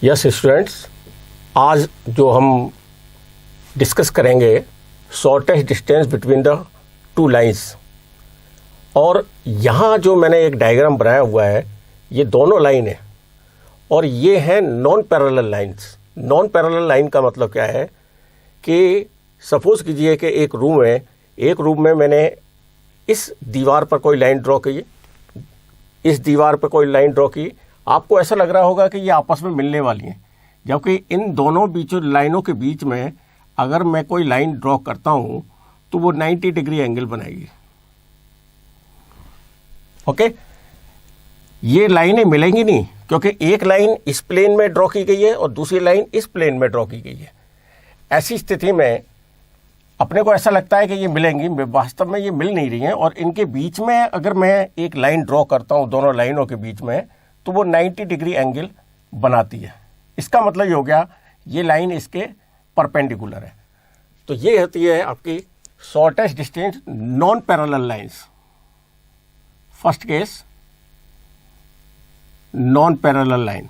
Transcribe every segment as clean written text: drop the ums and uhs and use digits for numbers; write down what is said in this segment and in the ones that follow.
Yes students, आज जो हम डिस्कस करेंगे shortest distance between the two lines. और यहाँ जो मैंने एक डायग्राम बनाया हुआ है, ये दोनों लाइन है और ये हैं non parallel lines. Non parallel line का मतलब क्या है कि सपोज कीजिए कि एक रूम में मैंने इस दीवार पर कोई लाइन ड्रॉ की, इस दीवार पर कोई लाइन ड्रॉ की। आपको ऐसा लग रहा होगा कि ये आपस में मिलने वाली हैं, जबकि इन दोनों लाइनों के बीच में अगर मैं कोई लाइन ड्रॉ करता हूं तो वो 90 डिग्री एंगल बनाएगी। ओके, ये लाइनें मिलेंगी नहीं, क्योंकि एक लाइन इस प्लेन में ड्रॉ की गई है और दूसरी लाइन इस प्लेन में ड्रॉ की गई है। ऐसी स्थिति में अपने को ऐसा लगता है कि ये मिलेंगी, वास्तव में ये मिल नहीं रही हैं। और इनके बीच में अगर मैं एक लाइन ड्रॉ करता हूं दोनों लाइनों के बीच में, तो वो 90 डिग्री एंगल बनाती है। इसका मतलब ये हो गया ये लाइन इसके परपेंडिकुलर है। तो ये होती है आपकी shortest distance non parallel lines. First case non parallel line.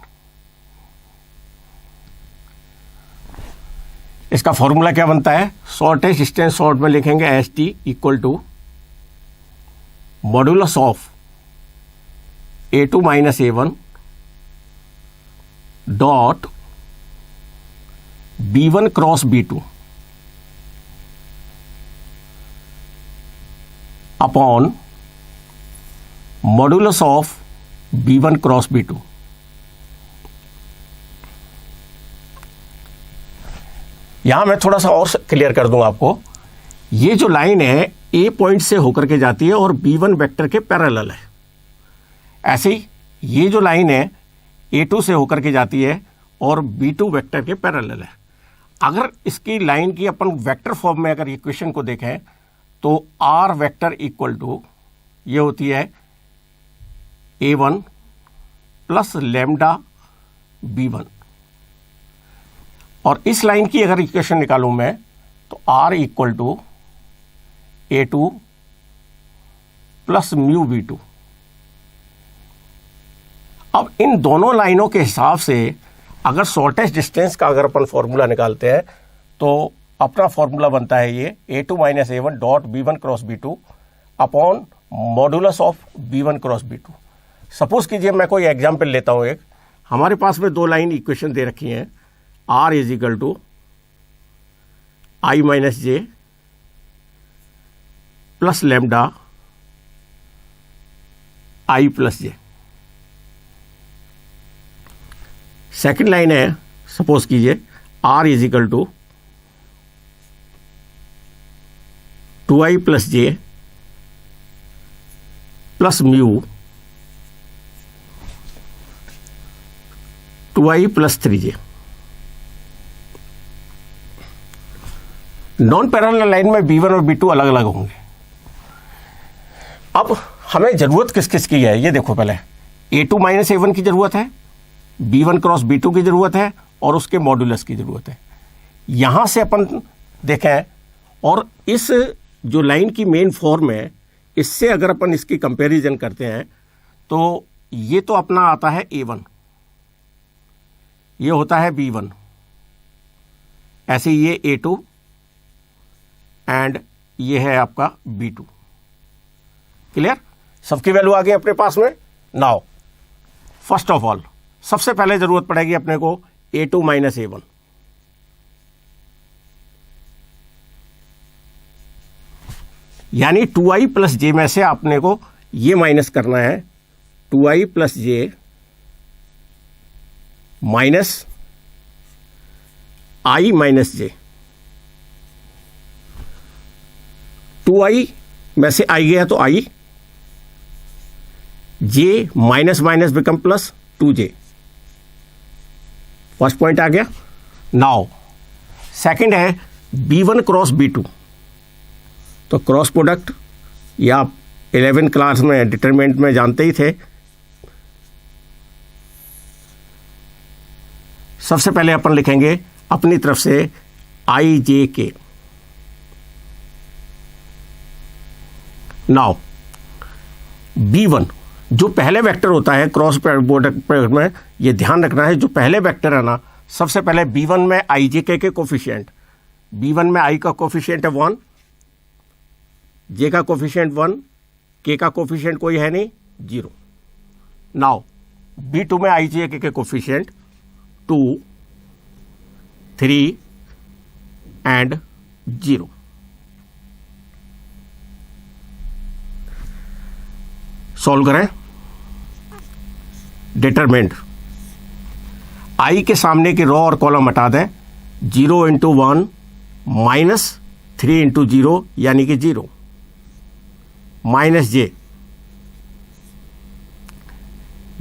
इसका फॉर्मूला क्या बनता है? शॉर्टेस्ट डिस्टेंस शॉर्ट में लिखेंगे S T equal to modulus of A2 minus A1 dot B1 cross B2 upon modulus of B1 cross B2। यहां मैं थोड़ा सा और क्लियर कर दूंगा आपको। ये जो लाइन है A पॉइंट से होकर के जाती है और B1 वेक्टर के पैरेलल है। ऐसे ही ये जो लाइन है A2 से होकर के जाती है और B2 वेक्टर के पैरेलल है। अगर इसकी लाइन की अपन वेक्टर फॉर्म में अगर इक्वेशन को देखें तो R वेक्टर इक्वल टू ये होती है A1 प्लस लैम्डा B1। और इस लाइन की अगर इक्वेशन निकालूं मैं तो R equal to A2 plus mu B2। अब इन दोनों लाइनों के हिसाब से अगर शॉर्टेस्ट डिस्टेंस का अगर अपन फॉर्मूला निकालते हैं तो अपना फॉर्मूला बनता है ये A2 minus A1 dot B1 cross B2 upon modulus of B1 cross B2। Suppose कीजिए मैं कोई एग्जाम्पल लेता हूं। एक हमारे पास में दो लाइन इक्वेशन दे रखी हैं, R is equal to I minus J plus lambda I plus J. Second line है, सपोज कीजिए R is equal to 2I plus J plus mu 2I plus 3J। नॉन पैरेलल लाइन में B1 और B2 अलग अलग होंगे। अब हमें जरूरत किस किस की है ये देखो। पहले A2 माइनस A1 की जरूरत है, B1 क्रॉस B2 की जरूरत है और उसके मॉड्यूलस की जरूरत है। यहां से अपन देखें और इस जो लाइन की मेन फॉर्म है इससे अगर अपन इसकी कंपैरिजन करते हैं तो ये तो अपना आता है A1, ये होता है B1, ऐसे ये A2 एंड ये है आपका B2। क्लियर? सबकी वैल्यू आ गई अपने पास में। नाउ फर्स्ट ऑफ ऑल सबसे पहले जरूरत पड़ेगी अपने को A2 माइनस A1। यानी 2I प्लस जे में से आपने को ये माइनस करना है, 2I plus J minus I minus J. 2I में से I गया तो I, J minus minus become plus 2J। First point आ गया। नाउ सेकंड है B1 क्रॉस B2। तो क्रॉस प्रोडक्ट ये आप 11 क्लास में डिटरमिनेंट में जानते ही थे। सबसे पहले अपन लिखेंगे अपनी तरफ से IJK। नाउ B1 जो पहले वेक्टर होता है क्रॉस प्रोडक्ट में, ये ध्यान रखना है, जो पहले वेक्टर है ना, सबसे पहले B1 में आई जे के कोफिशिएंट, B1 में आई का कोफिशिएंट है 1, जे का कोफिशिएंट 1, के का कोफिशिएंट कोई है नहीं 0। नाउ B2 में आई जे के कोफिशिएंट 2, 3 एंड 0। सॉल्व करें। डिटरमिनेंट, आई के सामने की रो और कॉलम हटा दें, 0 इंटू 1 माइनस 3 इंटू 0 यानी कि 0, माइनस जे,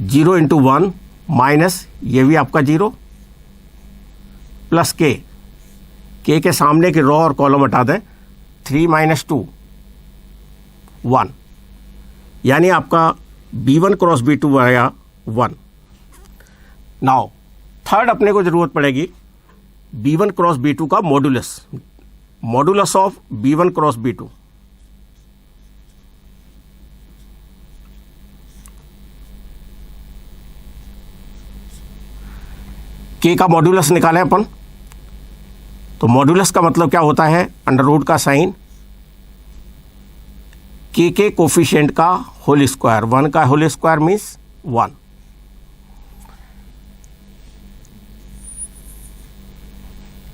0 इंटू 1 माइनस ये भी आपका 0, प्लस के के सामने की रो और कॉलम हटा दें, 3 माइनस 2 1, यानी आपका B1 क्रॉस B2 आया 1। नाउ थर्ड अपने को जरूरत पड़ेगी B1 क्रॉस B2 का modulus, modulus of B1 cross B2। के का मॉडुलस निकालें अपन, तो मॉडुलस का मतलब क्या होता है, अंडर रूट का साइन, के कोफिशिएंट का होल स्क्वायर, 1 का होल स्क्वायर मीन्स 1।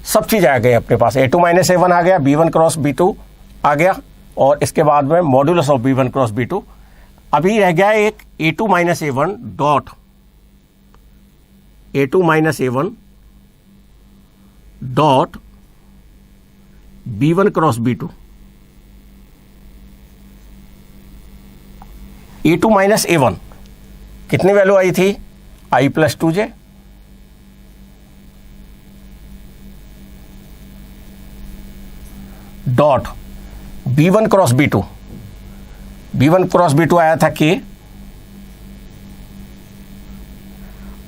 सब चीज आ गई अपने पास, A2 माइनस A1 आ गया, B1 क्रॉस B2 आ गया, और इसके बाद में modulus of B1 cross B2। अभी रह गया एक A2 minus A1 dot A2 minus A1 dot B1 cross B2। A2 minus A1 कितनी वैल्यू आई थी, I plus 2J, dot B1 cross B2, B1 cross B2 आया था K।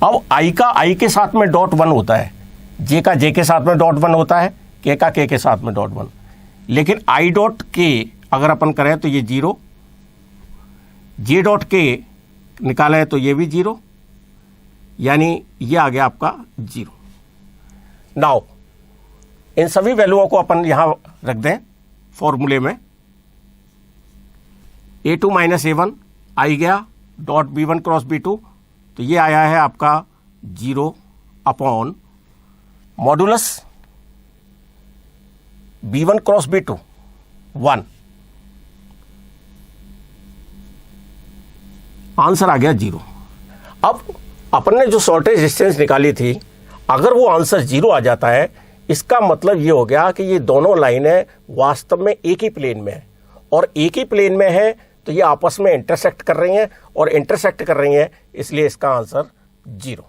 अब I का I के साथ में डॉट 1 होता है, J का J के साथ में डॉट 1 होता है, K का K के साथ में डॉट 1, लेकिन I डॉट K अगर अपन करें तो ये 0, J डॉट K निकाला तो ये भी 0, यानी ये आ गया आपका 0। नाउ इन सभी वैल्यूओं को अपन यहां रख दें फॉर्मूले में, A2 माइनस A1 आई गया डॉट B1 क्रॉस B2, तो ये आया है आपका 0 upon modulus B1 cross B2 1। Answer आ गया 0। अब अपन ने जो शॉर्टेज डिस्टेंस निकाली थी, अगर वो आंसर 0 आ जाता है, इसका मतलब ये हो गया कि ये दोनों लाइनें वास्तव में एक ही प्लेन में है, और एक ही प्लेन में है तो ये आपस में इंटरसेक्ट कर रही हैं, और इंटरसेक्ट कर रही हैं इसलिए इसका आंसर 0।